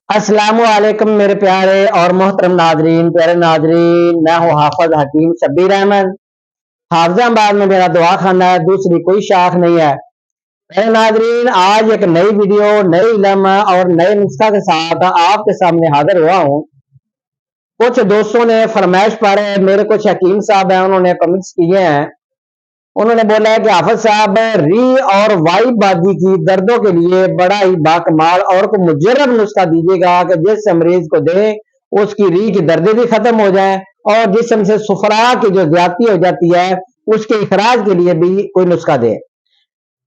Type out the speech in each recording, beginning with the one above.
अस्सलाम वालेकुम मेरे प्यारे और मोहतरम नाजरीन, प्यारे नाजरीन, मैं हूँ हाफिज हकीम शब्बीर अहमद। हाफिजाबाद में मेरा दुआ खाना है, दूसरी कोई शाख नहीं है। प्यारे नाजरीन, आज एक नई वीडियो, नई इल्म और नए नुस्खा के साथ आपके सामने हाजिर हुआ हूँ। कुछ दोस्तों ने फरमाइश पर मेरे कुछ हकीम साहब हैं, उन्होंने कमेंट्स किए हैं। उन्होंने बोला है कि हाफिज साहब, री और वाई बाजी की दर्दों के लिए बड़ा ही बाकमाल और को मुजर्रब नुस्खा दीजिएगा कि जिस मरीज को दे उसकी री की दर्दें भी खत्म हो जाएं और जिसम से सुफरा की जो ज्यादती हो जाती है उसके इखराज के लिए भी कोई नुस्खा दे।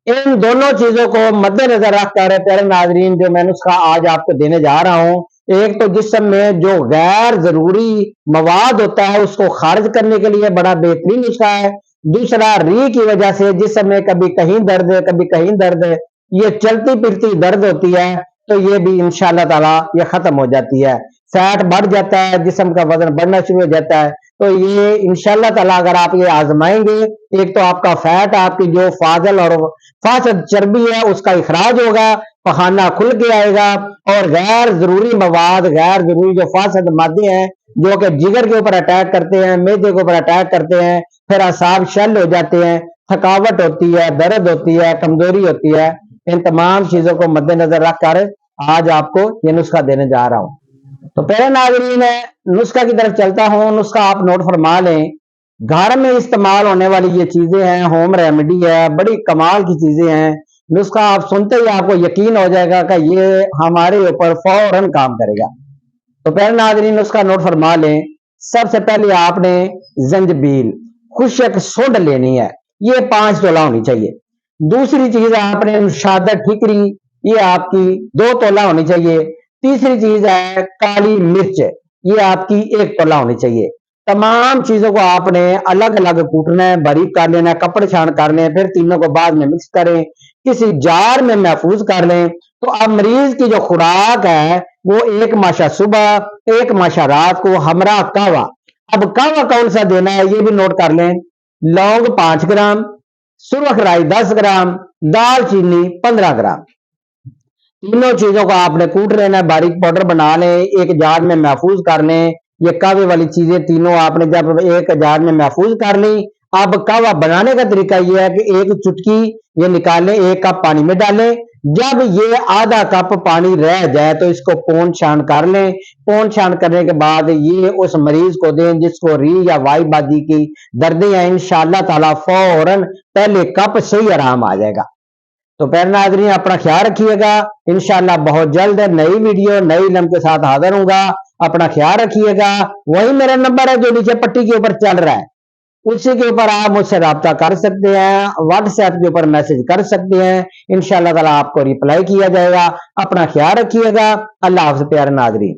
इन दोनों चीजों को मद्देनजर रखकर प्यारे नाजरीन, जो मैं नुस्खा आज आपको देने जा रहा हूं, एक तो जिस्म में जो गैर जरूरी मवाद होता है उसको खारिज करने के लिए बड़ा बेहतरीन नुस्खा है। दूसरा, री की वजह से जिस्म में कभी कहीं दर्द है कभी कहीं दर्द है, ये चलती फिरती दर्द होती है, तो ये भी इंशाअल्लाह ताला ये खत्म हो जाती है। फैट बढ़ जाता है, जिस्म का वजन बढ़ना शुरू हो जाता है, तो ये इंशाअल्लाह ताला अगर आप ये आजमाएंगे, एक तो आपका फैट, आपकी जो फाजल और फासद चर्बी है उसका इखराज होगा, पखाना खुल के आएगा और गैर जरूरी मवाद, गैर जरूरी जो फासद मादे हैं जो कि जिगर के ऊपर अटैक करते हैं, मैदे के ऊपर अटैक करते हैं, फिर असाब शल हो जाते हैं, थकावट होती है, दर्द होती है, कमजोरी होती है, इन तमाम चीजों को मद्देनजर रखकर आज आपको ये नुस्खा देने जा रहा हूं। तो पहले नाजरीन, नुस्खा की तरफ चलता हूं। नुस्खा आप नोट फरमा लें। घर में इस्तेमाल होने वाली ये चीजें हैं, होम रेमेडी है, बड़ी कमाल की चीजें हैं। नुस्खा आप सुनते ही आपको यकीन हो जाएगा कि ये हमारे ऊपर फौरन काम करेगा। तो पहले नाजरीन, नुस्खा नोट फरमा लें। सबसे पहले आपने जंजबील खुशक सोड लेनी है, ये 5 तोला होनी चाहिए। दूसरी चीज आपने मुशादत ठिकरी, ये आपकी 2 तोला होनी चाहिए। तीसरी चीज है काली मिर्च, ये आपकी 1 तोला होनी चाहिए। तमाम चीजों को आपने अलग अलग कूटना है, बारीक कर लेना है, कपड़े छान कर लें, फिर तीनों को बाद में मिक्स करें, किसी जार में महफूज कर लें। तो अब मरीज की जो खुराक है वो 1 माशा सुबह, 1 माशा रात को, हमरा कहवा। अब कहवा कौन सा देना है ये भी नोट कर लें। लौंग 5 ग्राम, सुरख राई 10 ग्राम, दाल चीनी 15 ग्राम। तीनों चीजों को आपने कूट लेना है, बारीक पाउडर बना लें, एक जार में महफूज कर लें। ये कहवे वाली चीजें तीनों आपने जब एक जार में महफूज कर ली, अब कहवा बनाने का तरीका यह है कि 1 चुटकी ये निकालें, 1 कप पानी में डालें। जब ये आधा कप पानी रह जाए तो इसको पोंछ छान कर लें। पोंछ छान करने के बाद ये उस मरीज को दें जिसको री या वाई बाजी की दर्दें हैं। इंशाअल्लाह ताला फौरन पहले कप से ही आराम आ जाएगा। तो प्यारे नाज़रीन, अपना ख्याल रखिएगा। इंशाअल्लाह बहुत जल्द नई वीडियो, नई इल्म के साथ हाजिर होऊंगा। अपना ख्याल रखिएगा। वही मेरा नंबर है जो नीचे पट्टी के ऊपर चल रहा है, उसी के ऊपर आप मुझसे राब्ता कर सकते हैं, व्हाट्सएप के ऊपर मैसेज कर सकते हैं। इंशाअल्लाह ताला आपको रिप्लाई किया जाएगा। अपना ख्याल रखिएगा। अल्लाह हाफ़िज़ प्यारे नाज़रीन।